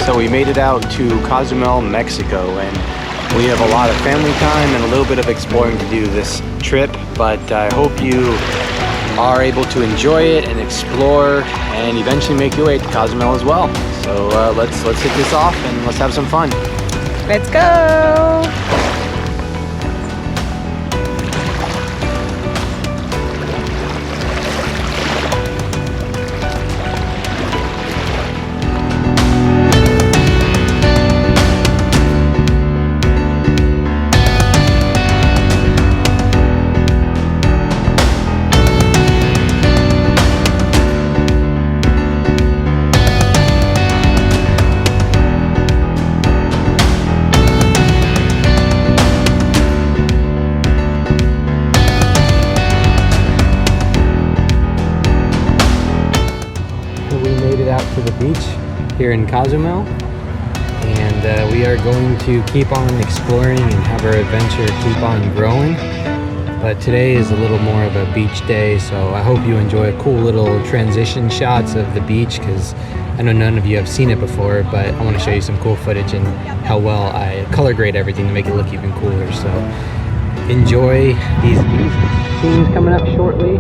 So we made it out to Cozumel, Mexico, and we have a lot of family time and a little bit of exploring to do this trip, but I hope you are able to enjoy it and explore and eventually make your way to Cozumel as well. So let's hit this off and let's have some fun. Let's go! To the beach here in Cozumel, and we are going to keep on exploring and have our adventure keep on growing. But today is a little more of a beach day, so I hope you enjoy cool little transition shots of the beach, because I know none of you have seen it before, but I want to show you some cool footage and how well I color grade everything to make it look even cooler. So enjoy these scenes coming up shortly,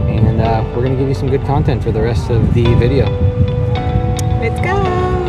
and we're going to give you some good content for the rest of the video. Let's go!